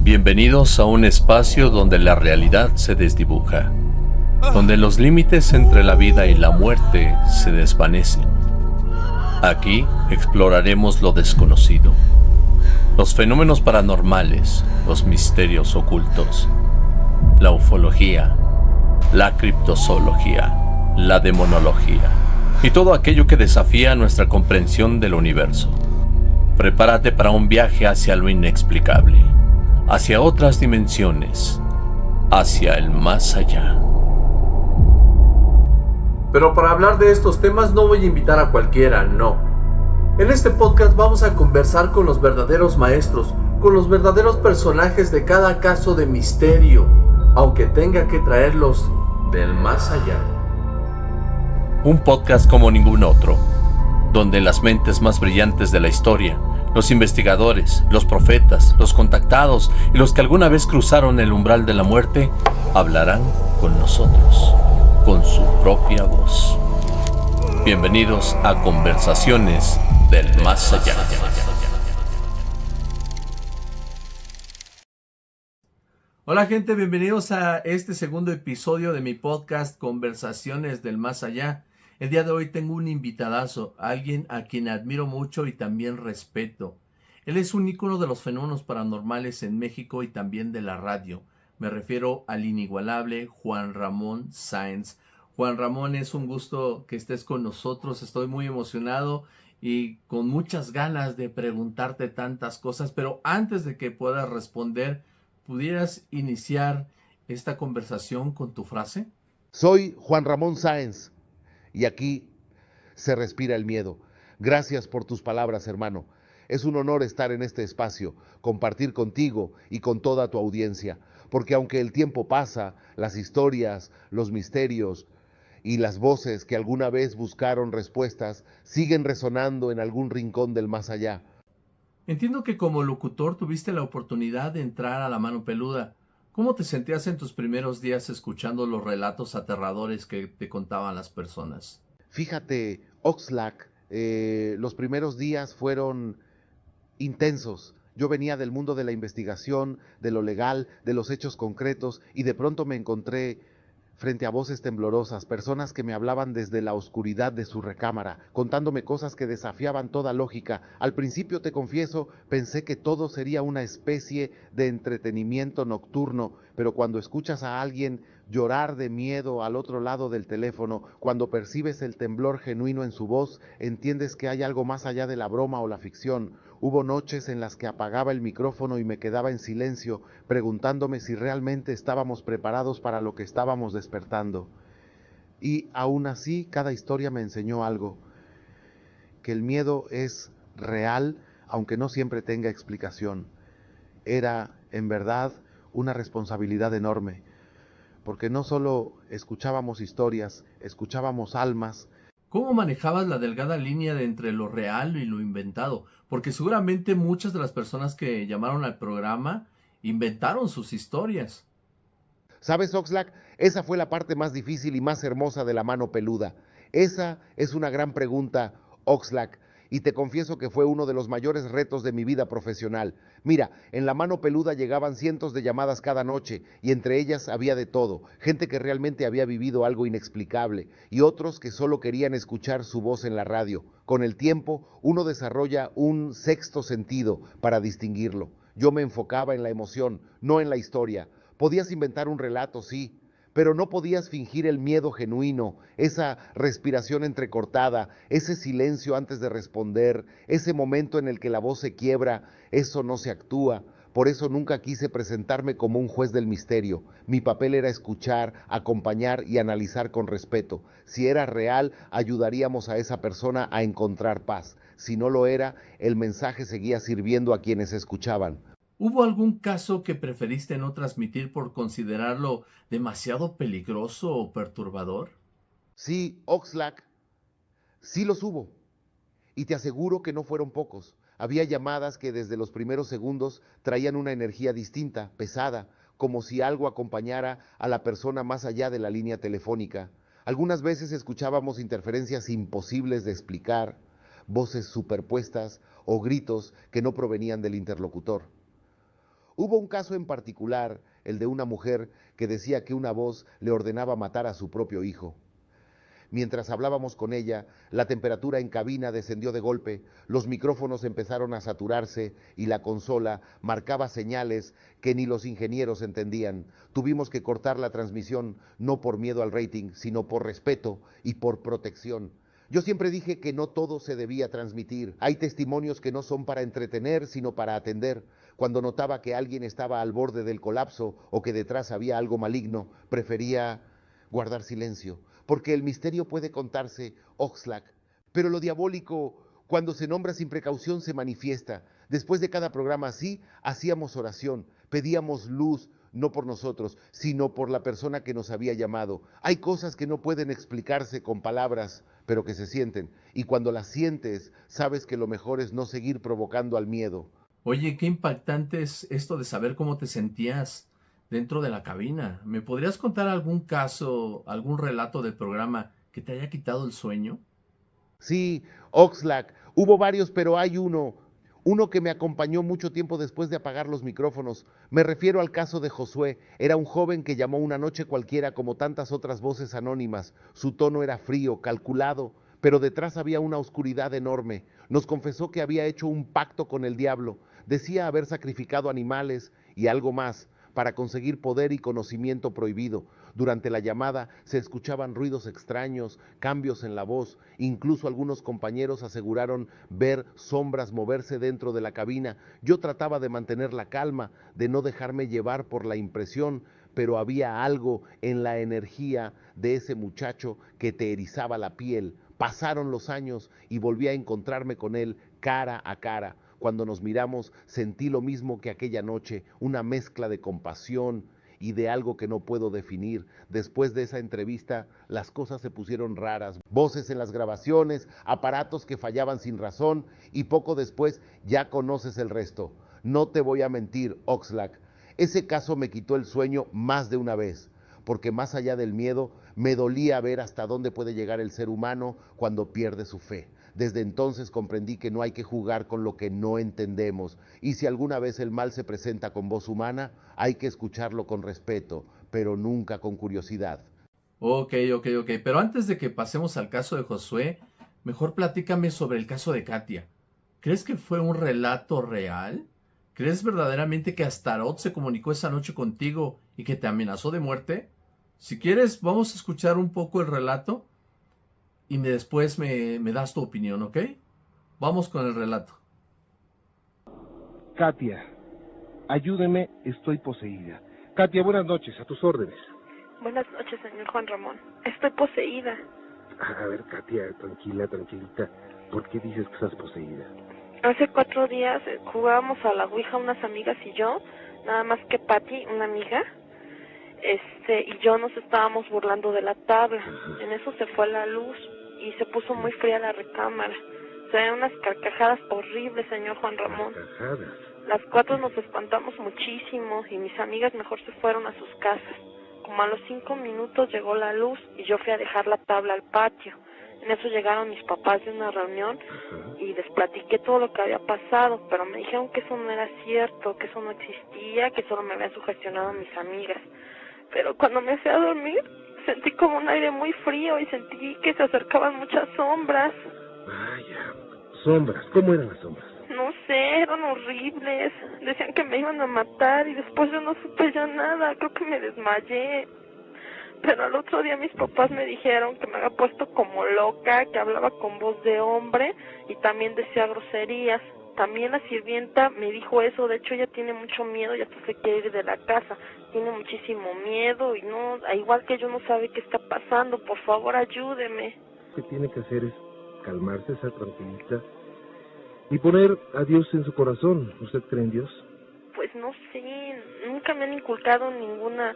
Bienvenidos a un espacio donde la realidad se desdibuja, donde los límites entre la vida y la muerte se desvanecen. Aquí exploraremos lo desconocido, los fenómenos paranormales, los misterios ocultos, la ufología, la criptozoología, la demonología y todo aquello que desafía nuestra comprensión del universo. Prepárate para un viaje hacia lo inexplicable, hacia otras dimensiones, hacia el más allá. Pero para hablar de estos temas no voy a invitar a cualquiera, no. En este podcast vamos a conversar con los verdaderos maestros, con los verdaderos personajes de cada caso de misterio, aunque tenga que traerlos del más allá. Un podcast como ningún otro, donde las mentes más brillantes de la historia, los investigadores, los profetas, los contactados y los que alguna vez cruzaron el umbral de la muerte, hablarán con nosotros, con su propia voz. Bienvenidos a Conversaciones del Más Allá. Hola gente, bienvenidos a este segundo episodio de mi podcast Conversaciones del Más Allá. El día de hoy tengo un invitadazo, alguien a quien admiro mucho y también respeto. Él es un ícono de los fenómenos paranormales en México y también de la radio. Me refiero al inigualable Juan Ramón Sáenz. Juan Ramón, es un gusto que estés con nosotros, estoy muy emocionado y con muchas ganas de preguntarte tantas cosas, pero antes de que puedas responder, ¿pudieras iniciar esta conversación con tu frase? Soy Juan Ramón Sáenz y aquí se respira el miedo. Gracias por tus palabras, hermano. Es un honor estar en este espacio, compartir contigo y con toda tu audiencia, porque aunque el tiempo pasa, las historias, los misterios y las voces que alguna vez buscaron respuestas siguen resonando en algún rincón del más allá. Entiendo que como locutor tuviste la oportunidad de entrar a La Mano Peluda. ¿Cómo te sentías en tus primeros días escuchando los relatos aterradores que te contaban las personas? Fíjate, Oxlack, los primeros días fueron intensos. Yo venía del mundo de la investigación, de lo legal, de los hechos concretos, y de pronto me encontré frente a voces temblorosas, personas que me hablaban desde la oscuridad de su recámara, contándome cosas que desafiaban toda lógica. Al principio, te confieso, pensé que todo sería una especie de entretenimiento nocturno, pero cuando escuchas a alguien llorar de miedo al otro lado del teléfono, cuando percibes el temblor genuino en su voz, entiendes que hay algo más allá de la broma o la ficción. Hubo noches en las que apagaba el micrófono y me quedaba en silencio, preguntándome si realmente estábamos preparados para lo que estábamos despertando. Y aún así, cada historia me enseñó algo, que el miedo es real, aunque no siempre tenga explicación. Era, en verdad, una responsabilidad enorme, porque no solo escuchábamos historias, escuchábamos almas. ¿Cómo manejabas la delgada línea de entre lo real y lo inventado? Porque seguramente muchas de las personas que llamaron al programa inventaron sus historias. ¿Sabes, Oxlack? Esa fue la parte más difícil y más hermosa de La Mano Peluda. Esa es una gran pregunta, Oxlack, y te confieso que fue uno de los mayores retos de mi vida profesional. Mira, en La Mano Peluda llegaban cientos de llamadas cada noche, y entre ellas había de todo, gente que realmente había vivido algo inexplicable, y otros que solo querían escuchar su voz en la radio. Con el tiempo, uno desarrolla un sexto sentido para distinguirlo. Yo me enfocaba en la emoción, no en la historia. Podías inventar un relato, sí, pero no podías fingir el miedo genuino, esa respiración entrecortada, ese silencio antes de responder, ese momento en el que la voz se quiebra. Eso no se actúa. Por eso nunca quise presentarme como un juez del misterio. Mi papel era escuchar, acompañar y analizar con respeto. Si era real, ayudaríamos a esa persona a encontrar paz. Si no lo era, el mensaje seguía sirviendo a quienes escuchaban. ¿Hubo algún caso que preferiste no transmitir por considerarlo demasiado peligroso o perturbador? Sí, Oxlack, sí los hubo. Y te aseguro que no fueron pocos. Había llamadas que desde los primeros segundos traían una energía distinta, pesada, como si algo acompañara a la persona más allá de la línea telefónica. Algunas veces escuchábamos interferencias imposibles de explicar, voces superpuestas o gritos que no provenían del interlocutor. Hubo un caso en particular, el de una mujer que decía que una voz le ordenaba matar a su propio hijo. Mientras hablábamos con ella, la temperatura en cabina descendió de golpe, los micrófonos empezaron a saturarse y la consola marcaba señales que ni los ingenieros entendían. Tuvimos que cortar la transmisión, no por miedo al rating, sino por respeto y por protección. Yo siempre dije que no todo se debía transmitir. Hay testimonios que no son para entretener, sino para atender. Cuando notaba que alguien estaba al borde del colapso o que detrás había algo maligno, prefería guardar silencio, porque el misterio puede contarse, Oxlack, pero lo diabólico, cuando se nombra sin precaución, se manifiesta. Después de cada programa así, hacíamos oración, pedíamos luz, no por nosotros, sino por la persona que nos había llamado. Hay cosas que no pueden explicarse con palabras, pero que se sienten, y cuando las sientes, sabes que lo mejor es no seguir provocando al miedo. Oye, qué impactante es esto de saber cómo te sentías dentro de la cabina. ¿Me podrías contar algún caso, algún relato del programa que te haya quitado el sueño? Sí, Oxlack, hubo varios, pero hay uno que me acompañó mucho tiempo después de apagar los micrófonos. Me refiero al caso de Josué. Era un joven que llamó una noche cualquiera como tantas otras voces anónimas. Su tono era frío, calculado, pero detrás había una oscuridad enorme. Nos confesó que había hecho un pacto con el diablo. Decía haber sacrificado animales y algo más para conseguir poder y conocimiento prohibido. Durante la llamada se escuchaban ruidos extraños, cambios en la voz, incluso algunos compañeros aseguraron ver sombras moverse dentro de la cabina. Yo trataba de mantener la calma, de no dejarme llevar por la impresión, pero había algo en la energía de ese muchacho que te erizaba la piel. Pasaron los años y volví a encontrarme con él cara a cara. Cuando nos miramos, sentí lo mismo que aquella noche, una mezcla de compasión y de algo que no puedo definir. Después de esa entrevista, las cosas se pusieron raras. Voces en las grabaciones, aparatos que fallaban sin razón, y poco después ya conoces el resto. No te voy a mentir, Oxlack, ese caso me quitó el sueño más de una vez, porque más allá del miedo, me dolía ver hasta dónde puede llegar el ser humano cuando pierde su fe. Desde entonces comprendí que no hay que jugar con lo que no entendemos, y si alguna vez el mal se presenta con voz humana, hay que escucharlo con respeto, pero nunca con curiosidad. Ok. Pero antes de que pasemos al caso de Josué, mejor platícame sobre el caso de Katia. ¿Crees que fue un relato real? ¿Crees verdaderamente que Astaroth se comunicó esa noche contigo y que te amenazó de muerte? Si quieres, vamos a escuchar un poco el relato y después me das tu opinión, ¿ok? Vamos con el relato. Katia, ayúdeme, estoy poseída. Katia, buenas noches, a tus órdenes. Buenas noches, señor Juan Ramón. Estoy poseída. A ver, Katia, tranquilita. ¿Por qué dices que estás poseída? Hace 4 días jugábamos a la Ouija unas amigas y yo, nada más que Patty, una amiga, y yo nos estábamos burlando de la tabla. En eso se fue la luz y se puso muy fría la recámara. Se ven unas carcajadas horribles, señor Juan Ramón. ¿Carcajadas? Las 4 nos espantamos muchísimo y mis amigas mejor se fueron a sus casas. Como a los 5 minutos llegó la luz y yo fui a dejar la tabla al patio. En eso llegaron mis papás de una reunión y les platiqué todo lo que había pasado, pero me dijeron que eso no era cierto, que eso no existía, que solo me habían sugestionado mis amigas. Pero cuando me fui a dormir, sentí como un aire muy frío y sentí que se acercaban muchas sombras. Vaya, sombras, ¿cómo eran las sombras? No sé, eran horribles. Decían que me iban a matar y después yo no supe ya nada, creo que me desmayé. Pero al otro día mis papás me dijeron que me había puesto como loca, que hablaba con voz de hombre y también decía groserías. También la sirvienta me dijo eso, de hecho ella tiene mucho miedo y hasta se quiere ir de la casa. Tiene muchísimo miedo y no, igual que yo no sabe qué está pasando, por favor ayúdeme. Lo que tiene que hacer es calmarse, ser tranquilita y poner a Dios en su corazón. ¿Usted cree en Dios? Pues no sé, nunca me han inculcado ninguna.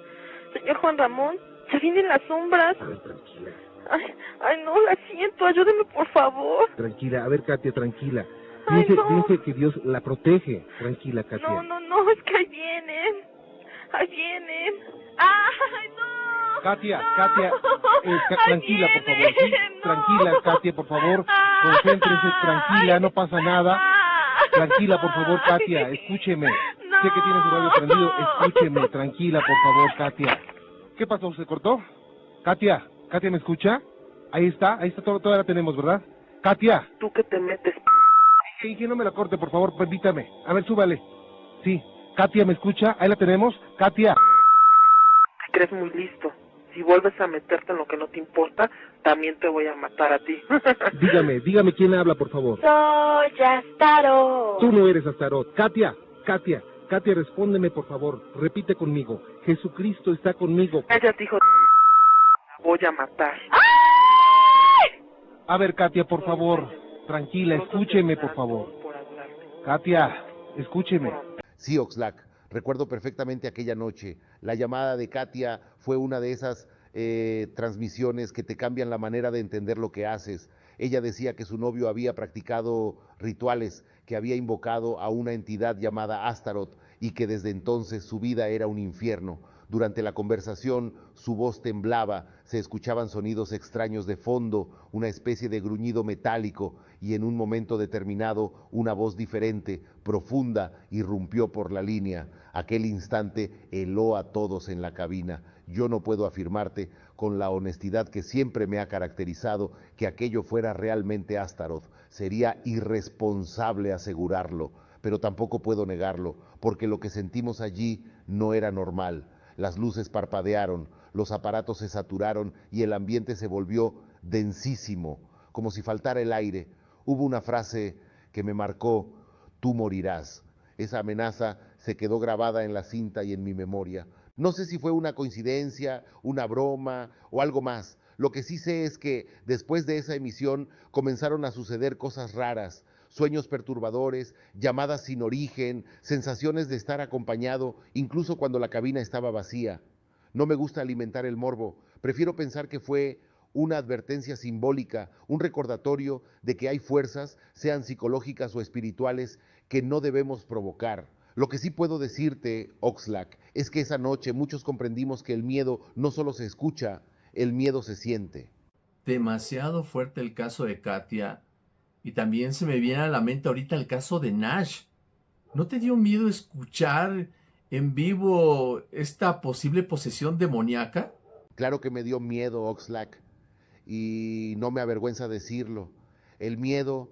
Señor Juan Ramón, se vienen las sombras. A ver, tranquila. Ay, no, la siento, ayúdeme por favor. Tranquila, a ver, Katia, tranquila. Ay, no. Piense que Dios la protege. Tranquila, Katia. No, es que ahí vienen. ¡Ay, no! Katia, no. Katia, tranquila, por favor. ¿Sí? No. Tranquila, Katia, por favor. Concéntrese, tranquila, no pasa nada. Tranquila, por favor, Katia, escúcheme. No. Sé que tienes un radio prendido. Escúcheme, tranquila, por favor, Katia. ¿Qué pasó? ¿Se cortó? Katia, ¿Katia me escucha? Ahí está, todavía la tenemos, ¿verdad? Katia. ¿Tú qué te metes? Que no me la corte, por favor, permítame. A ver, súbale. Sí, Katia, ¿me escucha? Ahí la tenemos. Katia. Te crees muy listo. Si vuelves a meterte en lo que no te importa, también te voy a matar a ti. Dígame quién habla, por favor. Soy Astaroth. Tú no eres Astaroth. Katia, respóndeme, por favor. Repite conmigo. Jesucristo está conmigo. Cállate, hijo de... La voy a matar. A ver, Katia, por favor. Tranquila, escúcheme, por favor. Katia, escúcheme. Sí, Oxlack, recuerdo perfectamente aquella noche. La llamada de Katia fue una de esas transmisiones que te cambian la manera de entender lo que haces. Ella decía que su novio había practicado rituales, que había invocado a una entidad llamada Astaroth y que desde entonces su vida era un infierno. Durante la conversación su voz temblaba, se escuchaban sonidos extraños de fondo, una especie de gruñido metálico y en un momento determinado una voz diferente, profunda, irrumpió por la línea. Aquel instante heló a todos en la cabina. Yo no puedo afirmarte con la honestidad que siempre me ha caracterizado que aquello fuera realmente Astaroth. Sería irresponsable asegurarlo, pero tampoco puedo negarlo, porque lo que sentimos allí no era normal. Las luces parpadearon, los aparatos se saturaron y el ambiente se volvió densísimo, como si faltara el aire. Hubo una frase que me marcó: tú morirás. Esa amenaza se quedó grabada en la cinta y en mi memoria. No sé si fue una coincidencia, una broma o algo más. Lo que sí sé es que después de esa emisión comenzaron a suceder cosas raras. Sueños perturbadores, llamadas sin origen, sensaciones de estar acompañado, incluso cuando la cabina estaba vacía. No me gusta alimentar el morbo, prefiero pensar que fue una advertencia simbólica, un recordatorio de que hay fuerzas, sean psicológicas o espirituales, que no debemos provocar. Lo que sí puedo decirte, Oxlack, es que esa noche muchos comprendimos que el miedo no solo se escucha, el miedo se siente. Demasiado fuerte el caso de Katia. Y también se me viene a la mente ahorita el caso de Nash. ¿No te dio miedo escuchar en vivo esta posible posesión demoníaca? Claro que me dio miedo, Oxlack, y no me avergüenza decirlo. El miedo,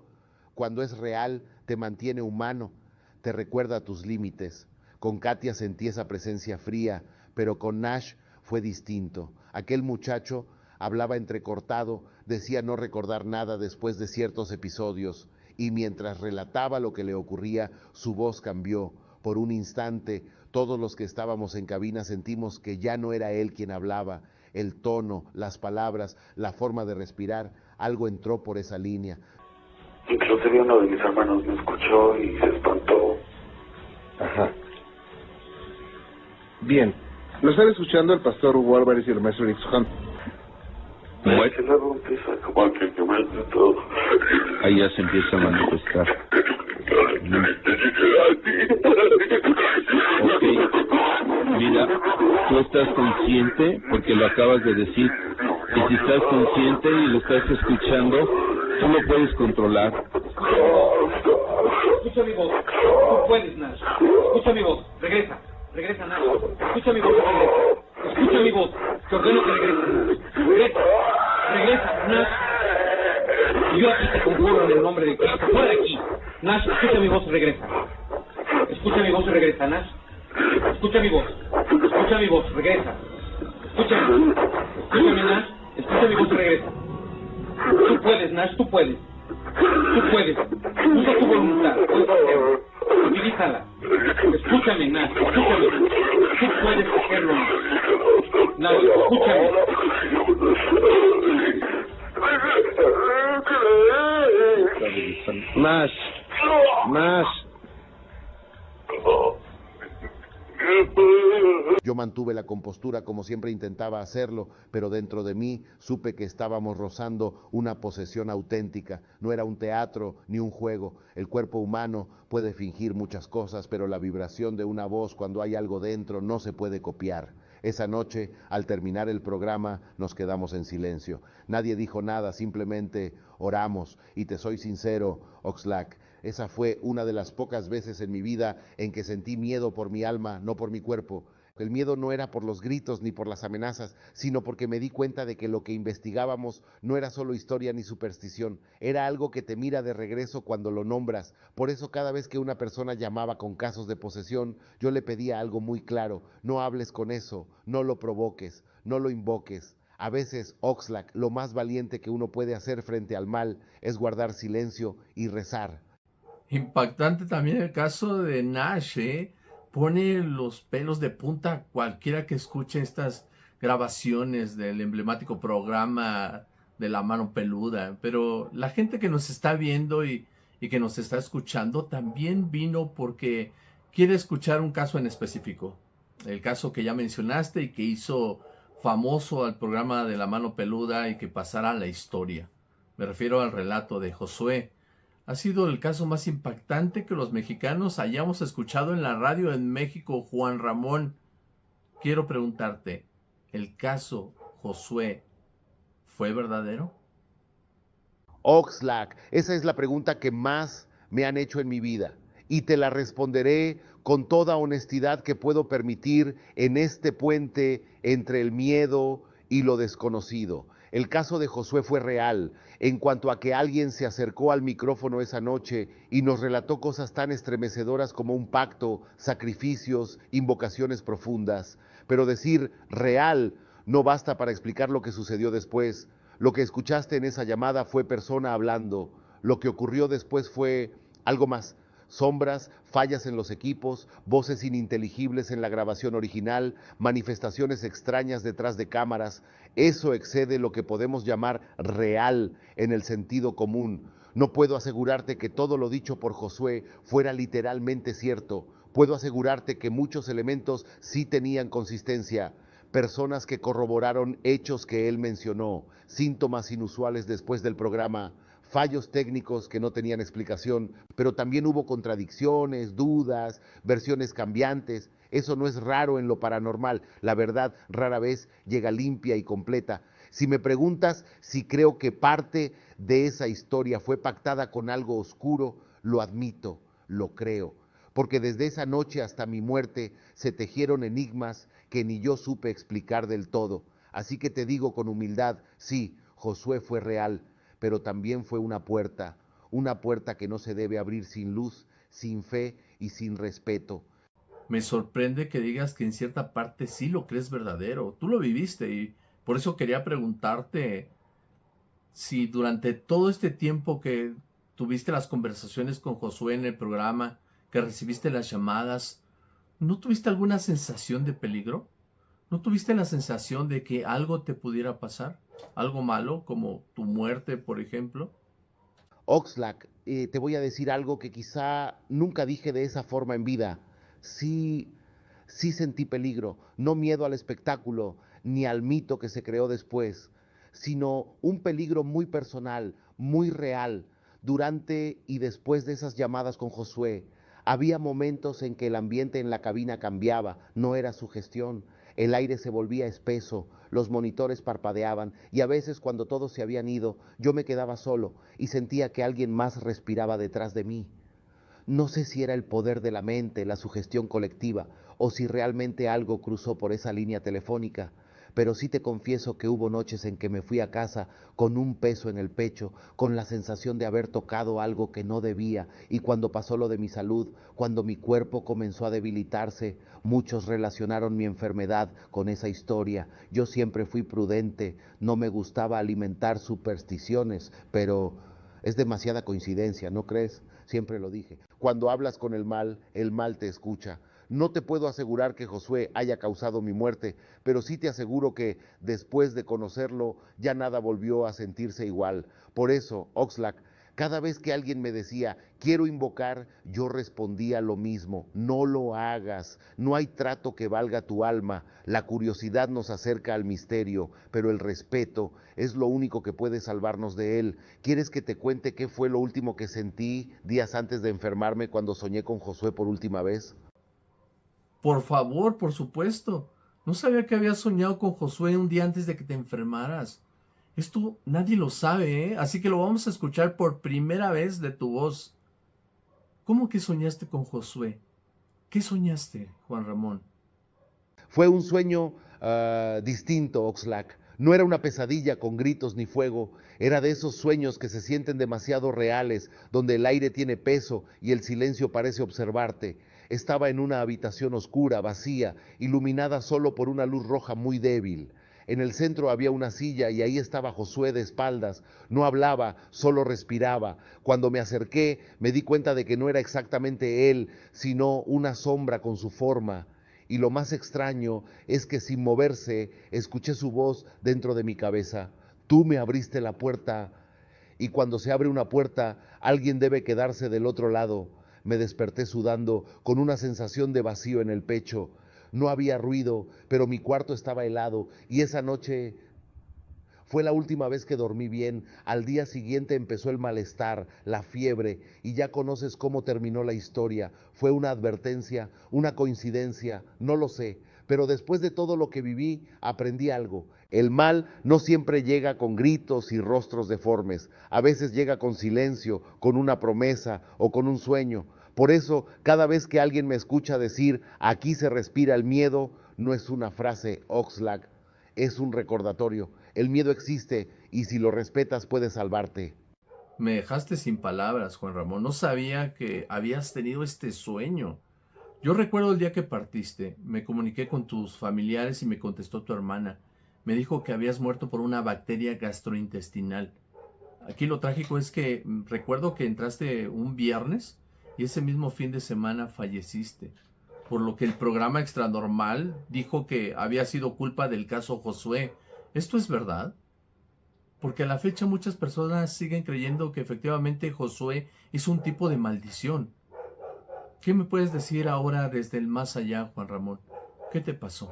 cuando es real, te mantiene humano, te recuerda tus límites. Con Katia sentí esa presencia fría, pero con Nash fue distinto. Aquel muchacho hablaba entrecortado, decía no recordar nada después de ciertos episodios, y mientras relataba lo que le ocurría, su voz cambió. Por un instante, todos los que estábamos en cabina sentimos que ya no era él quien hablaba. El tono, las palabras, la forma de respirar, algo entró por esa línea. Inclusive uno de mis hermanos me escuchó y se espantó. Ajá. Bien. Lo están escuchando el pastor Hugo Álvarez y el maestro Eric Hunt. Es que luego empieza como que quemarse todo. Ahí ya se empieza a manifestar. Ok. Mira, tú estás consciente, porque lo acabas de decir, y si estás consciente y lo estás escuchando, tú lo puedes controlar. Escucha mi voz. Tú puedes, Nash. Escucha mi voz. Regresa, Nash. Escucha mi voz, regresa. Escucha mi voz. Te ordeno que regreses, Nash. Regresa, Nash. Yo aquí te conjuro en el nombre de Cristo. Fuera de aquí. Nash, escucha mi voz y regresa. Escucha mi voz y regresa, Nash. Escucha mi voz. Escucha mi voz, regresa. Escúchame. Escúchame, Nash. Escucha mi voz y regresa. Tú puedes, Nash, tú puedes. Tú puedes. Usa tu voluntad. Puedes hacerlo. Utilízala. Escúchame, Nash. Escúchame. Tú puedes hacerlo, Nash. Nash, escúchame. Nash. Nash. Yo mantuve la compostura como siempre intentaba hacerlo, pero dentro de mí supe que estábamos rozando una posesión auténtica. No era un teatro ni un juego. El cuerpo humano puede fingir muchas cosas, pero la vibración de una voz cuando hay algo dentro no se puede copiar. Esa noche, al terminar el programa, nos quedamos en silencio. Nadie dijo nada, simplemente oramos. Y te soy sincero, Oxlack, Esa fue una de las pocas veces en mi vida en que sentí miedo por mi alma, no por mi cuerpo. El miedo no era por los gritos ni por las amenazas, sino porque me di cuenta de que lo que investigábamos no era solo historia ni superstición, era algo que te mira de regreso cuando lo nombras. Por eso cada vez que una persona llamaba con casos de posesión, yo le pedía algo muy claro: no hables con eso, no lo provoques, no lo invoques. A veces, Oxlack, lo más valiente que uno puede hacer frente al mal es guardar silencio y rezar. Impactante también el caso de Nash, ¿eh? Pone los pelos de punta a cualquiera que escuche estas grabaciones del emblemático programa de La Mano Peluda. Pero la gente que nos está viendo y que nos está escuchando también vino porque quiere escuchar un caso en específico. El caso que ya mencionaste y que hizo famoso al programa de La Mano Peluda y que pasara a la historia. Me refiero al relato de Josué. Ha sido el caso más impactante que los mexicanos hayamos escuchado en la radio en México, Juan Ramón. Quiero preguntarte, ¿el caso Josué fue verdadero? Oxlack, esa es la pregunta que más me han hecho en mi vida y te la responderé con toda honestidad que puedo permitir en este puente entre el miedo y lo desconocido. El caso de Josué fue real en cuanto a que alguien se acercó al micrófono esa noche y nos relató cosas tan estremecedoras como un pacto, sacrificios, invocaciones profundas. Pero decir real no basta para explicar lo que sucedió después. Lo que escuchaste en esa llamada fue persona hablando. Lo que ocurrió después fue algo más. Sombras, fallas en los equipos, voces ininteligibles en la grabación original, manifestaciones extrañas detrás de cámaras. Eso excede lo que podemos llamar real en el sentido común. No puedo asegurarte que todo lo dicho por Josué fuera literalmente cierto. Puedo asegurarte que muchos elementos sí tenían consistencia. Personas que corroboraron hechos que él mencionó, síntomas inusuales después del programa, fallos técnicos que no tenían explicación, pero también hubo contradicciones, dudas, versiones cambiantes. Eso no es raro en lo paranormal. La verdad rara vez llega limpia y completa. Si me preguntas si creo que parte de esa historia fue pactada con algo oscuro, lo admito, lo creo. Porque desde esa noche hasta mi muerte se tejieron enigmas que ni yo supe explicar del todo. Así que te digo con humildad, sí, Josué fue real, pero también fue una puerta que no se debe abrir sin luz, sin fe y sin respeto. Me sorprende que digas que en cierta parte sí lo crees verdadero. Tú lo viviste y por eso quería preguntarte si durante todo este tiempo que tuviste las conversaciones con Josué en el programa, que recibiste las llamadas, ¿no tuviste alguna sensación de peligro? ¿No tuviste la sensación de que algo te pudiera pasar? ¿Algo malo, como tu muerte, por ejemplo? Oxlack, te voy a decir algo que quizá nunca dije de esa forma en vida. Sí sentí peligro, no miedo al espectáculo, ni al mito que se creó después, sino un peligro muy personal, muy real. Durante y después de esas llamadas con Josué, había momentos en que el ambiente en la cabina cambiaba, no era sugestión. El aire se volvía espeso, los monitores parpadeaban y a veces cuando todos se habían ido, yo me quedaba solo y sentía que alguien más respiraba detrás de mí. No sé si era el poder de la mente, la sugestión colectiva, o si realmente algo cruzó por esa línea telefónica, pero sí te confieso que hubo noches en que me fui a casa con un peso en el pecho, con la sensación de haber tocado algo que no debía, y cuando pasó lo de mi salud, cuando mi cuerpo comenzó a debilitarse, muchos relacionaron mi enfermedad con esa historia. Yo siempre fui prudente, no me gustaba alimentar supersticiones, pero es demasiada coincidencia, ¿no crees? Siempre lo dije. Cuando hablas con el mal te escucha. No te puedo asegurar que Josué haya causado mi muerte, pero sí te aseguro que después de conocerlo ya nada volvió a sentirse igual. Por eso, Oxlack, cada vez que alguien me decía, quiero invocar, yo respondía lo mismo, no lo hagas, no hay trato que valga tu alma, la curiosidad nos acerca al misterio, pero el respeto es lo único que puede salvarnos de él. ¿Quieres que te cuente qué fue lo último que sentí días antes de enfermarme cuando soñé con Josué por última vez? Por favor, por supuesto. No sabía que habías soñado con Josué un día antes de que te enfermaras. Esto nadie lo sabe, ¿eh? Así que lo vamos a escuchar por primera vez de tu voz. ¿Cómo que soñaste con Josué? ¿Qué soñaste, Juan Ramón? Fue un sueño distinto, Oxlack. No era una pesadilla con gritos ni fuego, era de esos sueños que se sienten demasiado reales, donde el aire tiene peso y el silencio parece observarte. Estaba en una habitación oscura, vacía, iluminada solo por una luz roja muy débil. En el centro había una silla y ahí estaba Josué de espaldas. No hablaba, solo respiraba. Cuando me acerqué, me di cuenta de que no era exactamente él, sino una sombra con su forma. Y lo más extraño es que sin moverse, escuché su voz dentro de mi cabeza. Tú me abriste la puerta. Y cuando se abre una puerta, alguien debe quedarse del otro lado. Me desperté sudando, con una sensación de vacío en el pecho. No había ruido, pero mi cuarto estaba helado, y esa noche fue la última vez que dormí bien. Al día siguiente empezó el malestar, la fiebre, y ya conoces cómo terminó la historia. Fue una advertencia, una coincidencia, no lo sé, pero después de todo lo que viví, aprendí algo. El mal no siempre llega con gritos y rostros deformes, a veces llega con silencio, con una promesa o con un sueño. Por eso, cada vez que alguien me escucha decir, aquí se respira el miedo, no es una frase Oxlack, es un recordatorio. El miedo existe y si lo respetas puedes salvarte. Me dejaste sin palabras, Juan Ramón. No sabía que habías tenido este sueño. Yo recuerdo el día que partiste. Me comuniqué con tus familiares y me contestó tu hermana. Me dijo que habías muerto por una bacteria gastrointestinal. Aquí lo trágico es que recuerdo que entraste un viernes y ese mismo fin de semana falleciste. Por lo que el programa Extranormal dijo que había sido culpa del caso Josué. ¿Esto es verdad? Porque a la fecha muchas personas siguen creyendo que efectivamente Josué es un tipo de maldición. ¿Qué me puedes decir ahora desde el más allá, Juan Ramón? ¿Qué te pasó?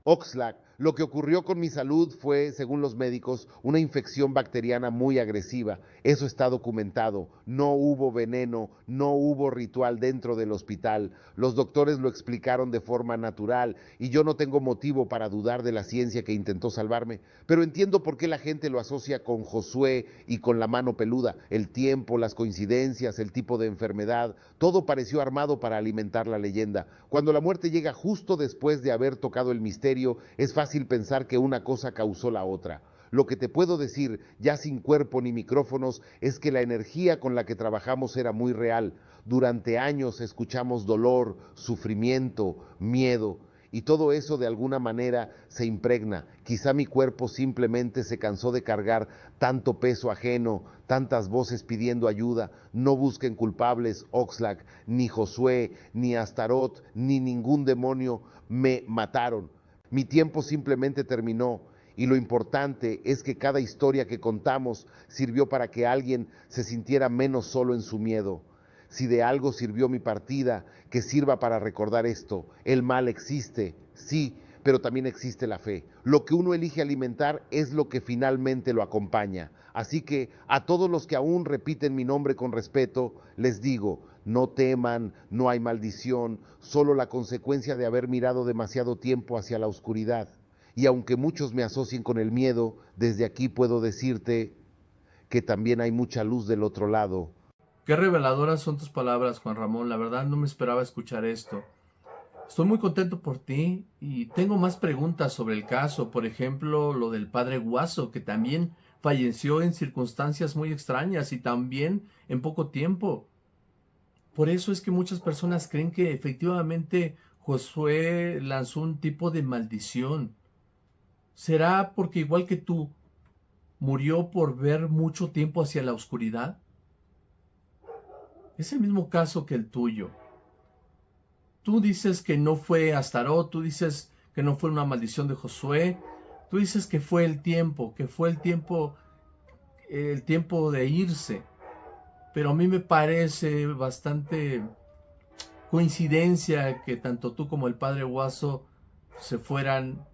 Oxlack, lo que ocurrió con mi salud fue, según los médicos, una infección bacteriana muy agresiva. Eso está documentado. No hubo veneno, no hubo ritual dentro del hospital. Los doctores lo explicaron de forma natural y yo no tengo motivo para dudar de la ciencia que intentó salvarme. Pero entiendo por qué la gente lo asocia con Josué y con la mano peluda. El tiempo, las coincidencias, el tipo de enfermedad, todo pareció armado para alimentar la leyenda. Cuando la muerte llega justo después de haber tocado el misterio, es fácil pensar que una cosa causó la otra. Lo que te puedo decir, ya sin cuerpo ni micrófonos, es que la energía con la que trabajamos era muy real. Durante años escuchamos dolor, sufrimiento, miedo, y todo eso de alguna manera se impregna. Quizá mi cuerpo simplemente se cansó de cargar tanto peso ajeno, tantas voces pidiendo ayuda. No busquen culpables, Oxlack, ni Josué, ni Astarot, ni ningún demonio me mataron. Mi tiempo simplemente terminó. Y lo importante es que cada historia que contamos sirvió para que alguien se sintiera menos solo en su miedo. Si de algo sirvió mi partida, que sirva para recordar esto. El mal existe, sí, pero también existe la fe. Lo que uno elige alimentar es lo que finalmente lo acompaña. Así que a todos los que aún repiten mi nombre con respeto, les digo, no teman, no hay maldición, solo la consecuencia de haber mirado demasiado tiempo hacia la oscuridad. Y aunque muchos me asocien con el miedo, desde aquí puedo decirte que también hay mucha luz del otro lado. Qué reveladoras son tus palabras, Juan Ramón. La verdad no me esperaba escuchar esto. Estoy muy contento por ti y tengo más preguntas sobre el caso. Por ejemplo, lo del padre Guaso, que también falleció en circunstancias muy extrañas y también en poco tiempo. Por eso es que muchas personas creen que efectivamente Josué lanzó un tipo de maldición. ¿Será porque igual que tú, murió por ver mucho tiempo hacia la oscuridad? Es el mismo caso que el tuyo. Tú dices que no fue Astarot, tú dices que no fue una maldición de Josué, tú dices que fue el tiempo, el tiempo de irse. Pero a mí me parece bastante coincidencia que tanto tú como el padre Guaso se fueran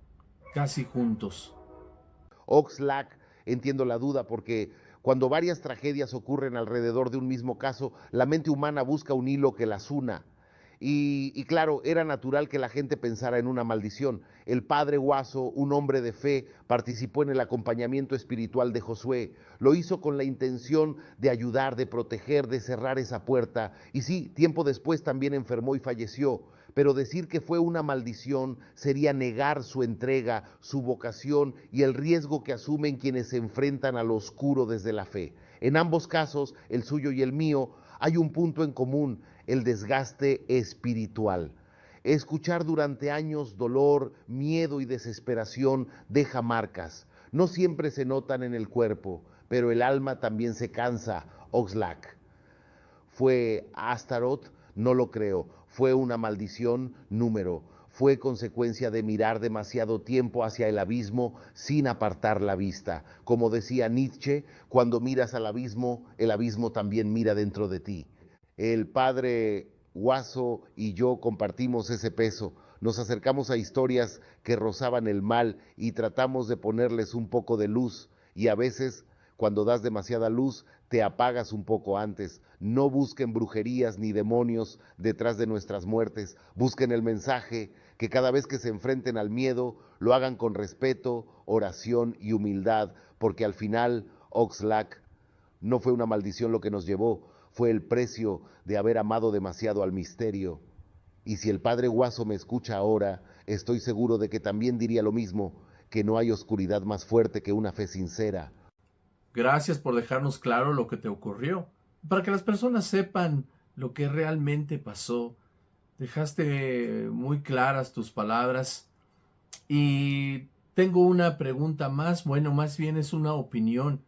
casi juntos. Oxlack, entiendo la duda porque cuando varias tragedias ocurren alrededor de un mismo caso, la mente humana busca un hilo que las una. Y claro, era natural que la gente pensara en una maldición. El padre Huaso, un hombre de fe, participó en el acompañamiento espiritual de Josué. Lo hizo con la intención de ayudar, de proteger, de cerrar esa puerta. Y sí, tiempo después también enfermó y falleció. Pero decir que fue una maldición sería negar su entrega, su vocación y el riesgo que asumen quienes se enfrentan a lo oscuro desde la fe. En ambos casos, el suyo y el mío, hay un punto en común: el desgaste espiritual. Escuchar durante años dolor, miedo y desesperación deja marcas. No siempre se notan en el cuerpo, pero el alma también se cansa. Oxlack. ¿Fue Astaroth? No lo creo. Fue una maldición, número. Fue consecuencia de mirar demasiado tiempo hacia el abismo sin apartar la vista. Como decía Nietzsche, cuando miras al abismo, el abismo también mira dentro de ti. El padre Huaso y yo compartimos ese peso. Nos acercamos a historias que rozaban el mal y tratamos de ponerles un poco de luz. Y a veces, cuando das demasiada luz, te apagas un poco antes. No busquen brujerías ni demonios detrás de nuestras muertes. Busquen el mensaje, que cada vez que se enfrenten al miedo, lo hagan con respeto, oración y humildad, porque al final, Oxlack, no fue una maldición lo que nos llevó, fue el precio de haber amado demasiado al misterio. Y si el padre Huaso me escucha ahora, estoy seguro de que también diría lo mismo, que no hay oscuridad más fuerte que una fe sincera. Gracias por dejarnos claro lo que te ocurrió, para que las personas sepan lo que realmente pasó. Dejaste muy claras tus palabras. Y tengo una pregunta más, bueno, más bien es una opinión.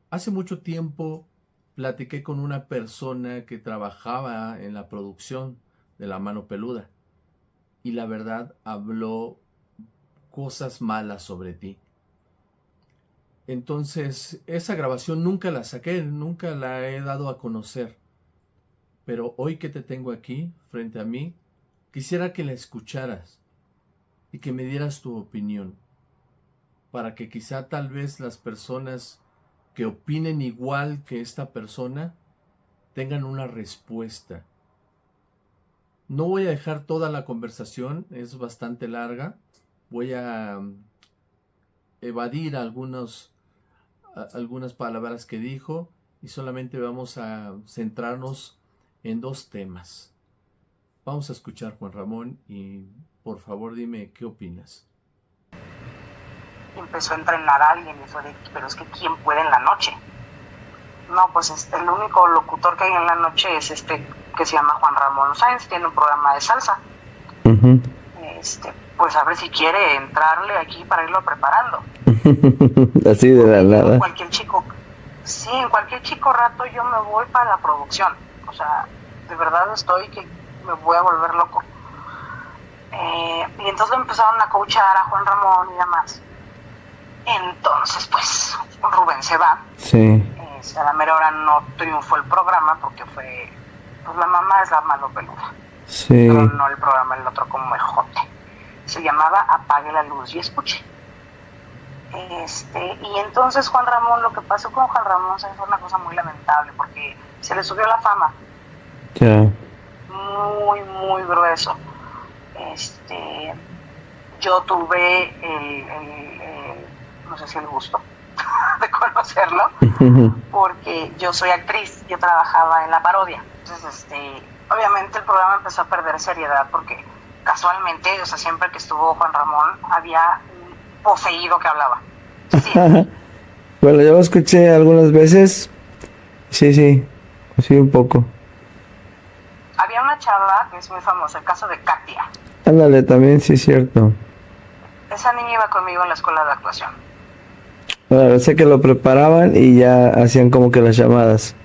Hace mucho tiempo platiqué con una persona que trabajaba en la producción de La Mano Peluda, y la verdad habló cosas malas sobre ti. Entonces, esa grabación nunca la saqué, nunca la he dado a conocer. Pero hoy que te tengo aquí, frente a mí, quisiera que la escucharas y que me dieras tu opinión, para que quizá tal vez las personas que opinen igual que esta persona tengan una respuesta. No voy a dejar toda la conversación, es bastante larga. Voy a evadir algunas palabras que dijo y solamente vamos a centrarnos en dos temas. Vamos a escuchar, Juan Ramón, y por favor dime qué opinas. Empezó a entrenar a alguien y fue de, pero es que ¿quién puede en la noche? No, pues el único locutor que hay en la noche es que se llama Juan Ramón Sáenz, tiene un programa de salsa. Uh-huh. Pues a ver si quiere entrarle aquí para irlo preparando. Así de la nada. En cualquier chico rato yo me voy para la producción. O sea, de verdad estoy que me voy a volver loco. Y entonces empezaron a coachar a Juan Ramón y demás. Entonces, pues, Rubén se va. Sí. A la mera hora no triunfó el programa porque fue, pues la mamá es La Mano Peluda. Sí. Pero no el programa, el otro como ejote. Se llamaba Apague la Luz y Escuche. Y entonces Juan Ramón, lo que pasó con Juan Ramón fue una cosa muy lamentable porque se le subió la fama. Ya. Muy, muy grueso. Yo tuve no sé si el gusto de conocerlo, porque yo soy actriz, yo trabajaba en la parodia. Entonces, obviamente el programa empezó a perder seriedad porque casualmente, o sea, siempre que estuvo Juan Ramón, había un poseído que hablaba. Sí. Bueno, yo lo escuché algunas veces. Sí, un poco. Había una chava que es muy famosa, el caso de Katia. Ándale, también, sí, es cierto. Esa niña iba conmigo en la escuela de actuación. Bueno, sé que lo preparaban y ya hacían como que las llamadas.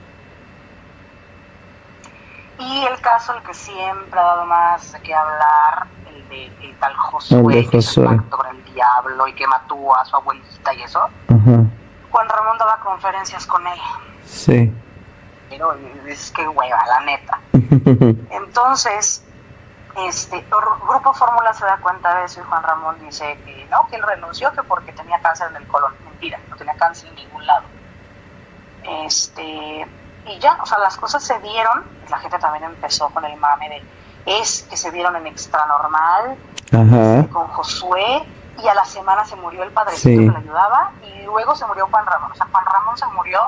Y el caso, el que siempre ha dado más de qué hablar, el tal Josué, que es el pacto con el diablo y que mató a su abuelita y eso. Ajá. Juan Ramón daba conferencias con él. Sí. Pero es que hueva, la neta. Entonces, Grupo Fórmula se da cuenta de eso y Juan Ramón dice que no, que él renunció que porque tenía cáncer en el colon. Mentira, no tenía cáncer en ningún lado. Y ya, o sea, las cosas se dieron y la gente también empezó con el mame de es que se vieron en Extra Normal, Ajá. con Josué, y a la semana se murió el padrecito Sí. que le ayudaba, y luego se murió Juan Ramón. O sea, Juan Ramón se murió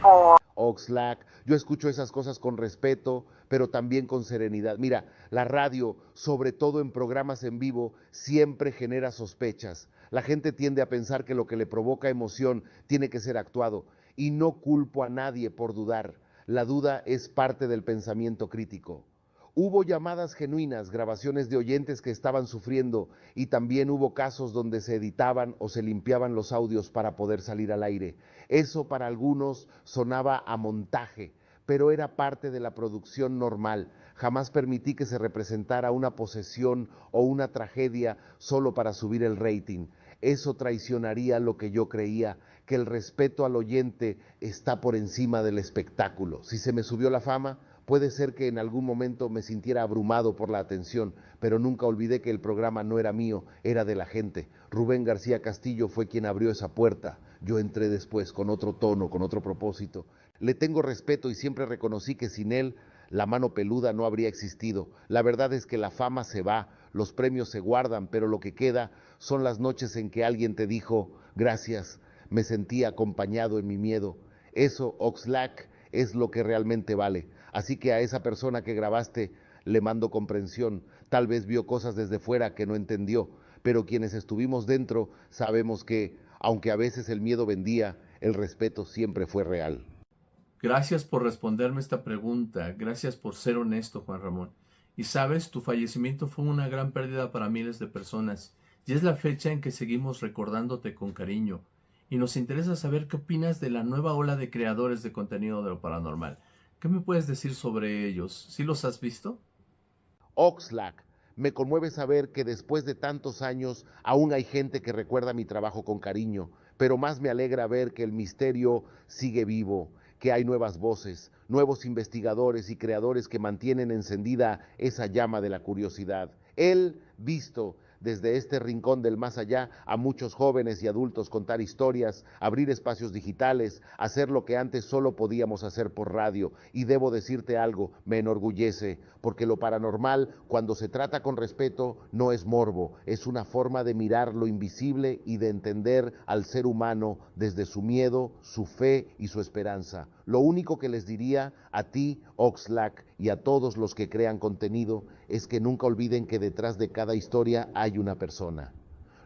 por... Oxlack, yo escucho esas cosas con respeto, pero también con serenidad. Mira, la radio, sobre todo en programas en vivo, siempre genera sospechas. La gente tiende a pensar que lo que le provoca emoción tiene que ser actuado, y no culpo a nadie por dudar. La duda es parte del pensamiento crítico. Hubo llamadas genuinas, grabaciones de oyentes que estaban sufriendo, y también hubo casos donde se editaban o se limpiaban los audios para poder salir al aire. Eso para algunos sonaba a montaje, pero era parte de la producción normal. Jamás permití que se representara una posesión o una tragedia solo para subir el rating. Eso traicionaría lo que yo creía, que el respeto al oyente está por encima del espectáculo. Si se me subió la fama, puede ser que en algún momento me sintiera abrumado por la atención, pero nunca olvidé que el programa no era mío, era de la gente. Rubén García Castillo fue quien abrió esa puerta. Yo entré después con otro tono, con otro propósito. Le tengo respeto y siempre reconocí que sin él la mano peluda no habría existido. La verdad es que la fama se va, los premios se guardan, pero lo que queda son las noches en que alguien te dijo, gracias, me sentí acompañado en mi miedo. Eso, Oxlack, es lo que realmente vale. Así que a esa persona que grabaste le mando comprensión. Tal vez vio cosas desde fuera que no entendió, pero quienes estuvimos dentro sabemos que, aunque a veces el miedo vendía, el respeto siempre fue real. Gracias por responderme esta pregunta. Gracias por ser honesto, Juan Ramón. Y sabes, tu fallecimiento fue una gran pérdida para miles de personas. Y es la fecha en que seguimos recordándote con cariño. Y nos interesa saber qué opinas de la nueva ola de creadores de contenido de lo paranormal. ¿Qué me puedes decir sobre ellos? ¿Sí los has visto? Oxlack, me conmueve saber que después de tantos años aún hay gente que recuerda mi trabajo con cariño, pero más me alegra ver que el misterio sigue vivo, que hay nuevas voces, nuevos investigadores y creadores que mantienen encendida esa llama de la curiosidad. Él, visto desde este rincón del más allá, a muchos jóvenes y adultos contar historias, abrir espacios digitales, hacer lo que antes solo podíamos hacer por radio. Y debo decirte algo, me enorgullece, porque lo paranormal, cuando se trata con respeto, no es morbo, es una forma de mirar lo invisible y de entender al ser humano desde su miedo, su fe y su esperanza. Lo único que les diría a ti, Oxlack, y a todos los que crean contenido, es que nunca olviden que detrás de cada historia hay una persona.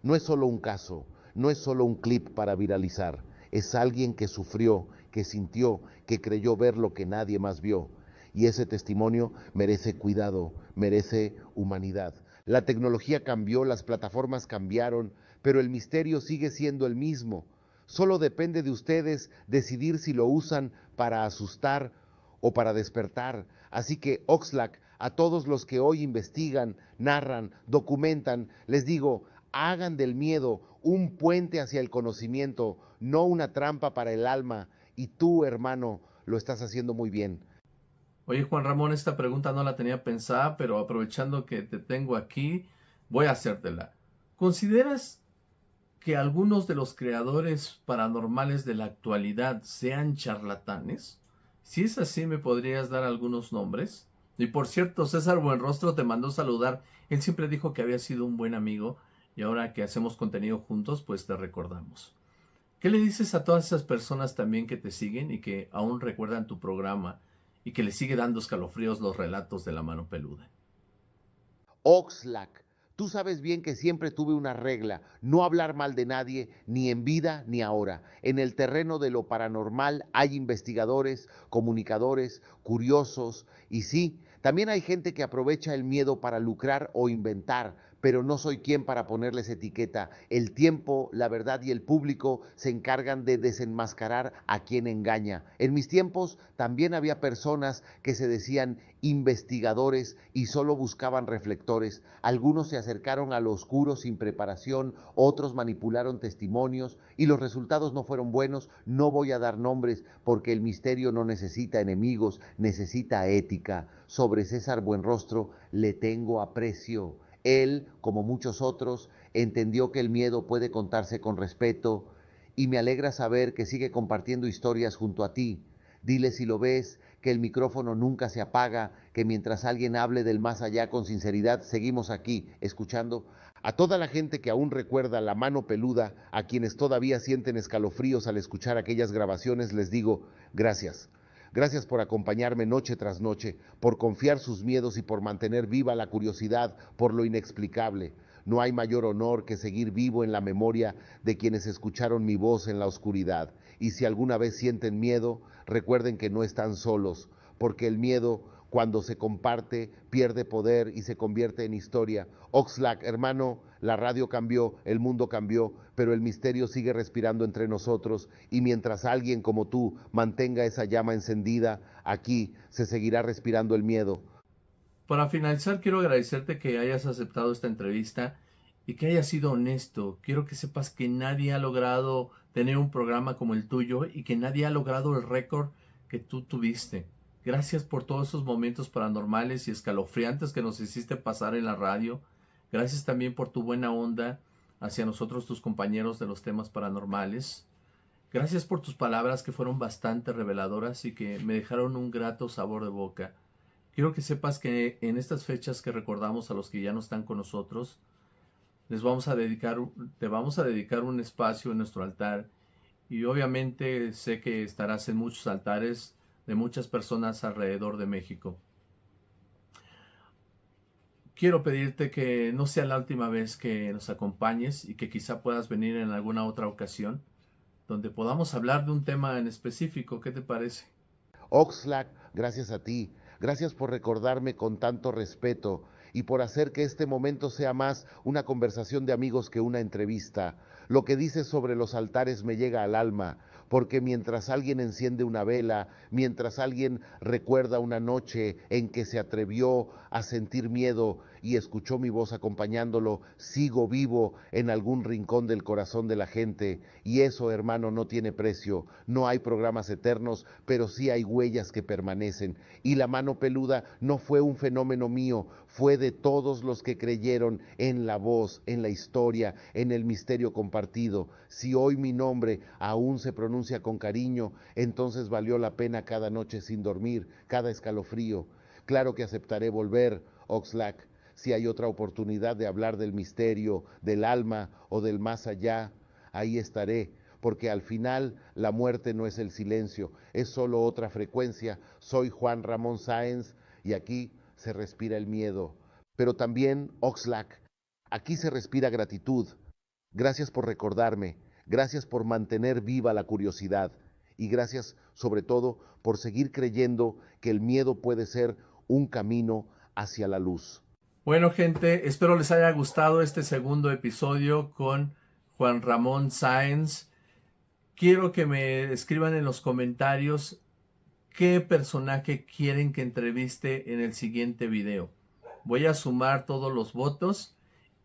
No es solo un caso, no es solo un clip para viralizar, es alguien que sufrió, que sintió, que creyó ver lo que nadie más vio. Y ese testimonio merece cuidado, merece humanidad. La tecnología cambió, las plataformas cambiaron, pero el misterio sigue siendo el mismo. Solo depende de ustedes decidir si lo usan para asustar o para despertar. Así que, Oxlack, a todos los que hoy investigan, narran, documentan, les digo, hagan del miedo un puente hacia el conocimiento, no una trampa para el alma. Y tú, hermano, lo estás haciendo muy bien. Oye, Juan Ramón, esta pregunta no la tenía pensada, pero aprovechando que te tengo aquí, voy a hacértela. ¿Consideras que algunos de los creadores paranormales de la actualidad sean charlatanes? Si es así, ¿me podrías dar algunos nombres? Y por cierto, César Buenrostro te mandó saludar. Él siempre dijo que había sido un buen amigo y ahora que hacemos contenido juntos, pues te recordamos. ¿Qué le dices a todas esas personas también que te siguen y que aún recuerdan tu programa y que le sigue dando escalofríos los relatos de la mano peluda? Oxlack, tú sabes bien que siempre tuve una regla, no hablar mal de nadie, ni en vida ni ahora. En el terreno de lo paranormal hay investigadores, comunicadores, curiosos, y sí, también hay gente que aprovecha el miedo para lucrar o inventar, pero no soy quien para ponerles etiqueta. El tiempo, la verdad y el público se encargan de desenmascarar a quien engaña. En mis tiempos también había personas que se decían investigadores y solo buscaban reflectores. Algunos se acercaron a lo oscuro sin preparación, otros manipularon testimonios y los resultados no fueron buenos. No voy a dar nombres porque el misterio no necesita enemigos, necesita ética. Sobre César Buenrostro le tengo aprecio. Él, como muchos otros, entendió que el miedo puede contarse con respeto y me alegra saber que sigue compartiendo historias junto a ti. Dile si lo ves, que el micrófono nunca se apaga, que mientras alguien hable del más allá con sinceridad, seguimos aquí, escuchando. A toda la gente que aún recuerda La Mano Peluda, a quienes todavía sienten escalofríos al escuchar aquellas grabaciones, les digo gracias. Gracias por acompañarme noche tras noche, por confiar sus miedos y por mantener viva la curiosidad por lo inexplicable. No hay mayor honor que seguir vivo en la memoria de quienes escucharon mi voz en la oscuridad. Y si alguna vez sienten miedo, recuerden que no están solos, porque el miedo, cuando se comparte, pierde poder y se convierte en historia. Oxlack, hermano, la radio cambió, el mundo cambió, pero el misterio sigue respirando entre nosotros, y mientras alguien como tú mantenga esa llama encendida, aquí se seguirá respirando el miedo. Para finalizar, quiero agradecerte que hayas aceptado esta entrevista y que hayas sido honesto. Quiero que sepas que nadie ha logrado tener un programa como el tuyo y que nadie ha logrado el récord que tú tuviste. Gracias por todos esos momentos paranormales y escalofriantes que nos hiciste pasar en la radio. Gracias también por tu buena onda hacia nosotros, tus compañeros de los temas paranormales. Gracias por tus palabras que fueron bastante reveladoras y que me dejaron un grato sabor de boca. Quiero que sepas que en estas fechas que recordamos a los que ya no están con nosotros, te vamos a dedicar un espacio en nuestro altar, y obviamente sé que estarás en muchos altares de muchas personas alrededor de México. Quiero pedirte que no sea la última vez que nos acompañes y que quizá puedas venir en alguna otra ocasión donde podamos hablar de un tema en específico. ¿Qué te parece? Oxlack, gracias a ti. Gracias por recordarme con tanto respeto y por hacer que este momento sea más una conversación de amigos que una entrevista. Lo que dices sobre los altares me llega al alma, porque mientras alguien enciende una vela, mientras alguien recuerda una noche en que se atrevió a sentir miedo y escuchó mi voz acompañándolo, sigo vivo en algún rincón del corazón de la gente. Y eso, hermano, no tiene precio. No hay programas eternos, pero sí hay huellas que permanecen. Y La Mano Peluda no fue un fenómeno mío, fue de todos los que creyeron en la voz, en la historia, en el misterio compartido. Si hoy mi nombre aún se pronuncia con cariño, entonces valió la pena cada noche sin dormir, cada escalofrío. Claro que aceptaré volver, Oxlack, si hay otra oportunidad de hablar del misterio, del alma o del más allá. Ahí estaré, porque al final la muerte no es el silencio, es solo otra frecuencia. Soy Juan Ramón Sáenz y aquí se respira el miedo. Pero también, Oxlack, aquí se respira gratitud. Gracias por recordarme, gracias por mantener viva la curiosidad y gracias sobre todo por seguir creyendo que el miedo puede ser un camino hacia la luz. Bueno, gente, espero les haya gustado este segundo episodio con Juan Ramón Sáenz. Quiero que me escriban en los comentarios qué personaje quieren que entreviste en el siguiente video. Voy a sumar todos los votos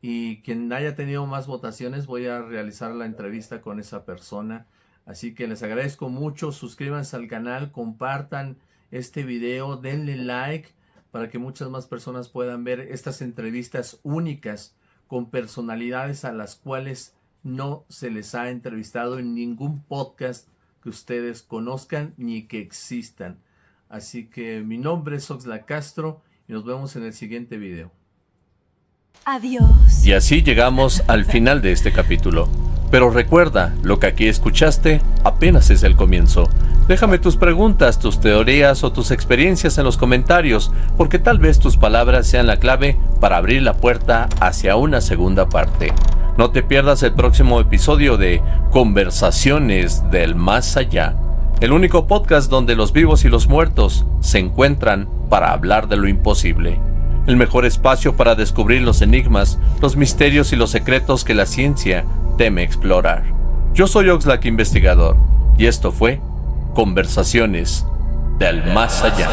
y quien haya tenido más votaciones voy a realizar la entrevista con esa persona. Así que les agradezco mucho, suscríbanse al canal, compartan este video, denle like para que muchas más personas puedan ver estas entrevistas únicas con personalidades a las cuales no se les ha entrevistado en ningún podcast que ustedes conozcan ni que existan. Así que mi nombre es Oxlack Castro y nos vemos en el siguiente video. Adiós. Y así llegamos al final de este capítulo. Pero recuerda, lo que aquí escuchaste apenas es el comienzo. Déjame tus preguntas, tus teorías o tus experiencias en los comentarios, porque tal vez tus palabras sean la clave para abrir la puerta hacia una segunda parte. No te pierdas el próximo episodio de Conversaciones del Más Allá, el único podcast donde los vivos y los muertos se encuentran para hablar de lo imposible. El mejor espacio para descubrir los enigmas, los misterios y los secretos que la ciencia teme explorar. Yo soy Oxlack Investigador y esto fue Conversaciones del Más Allá.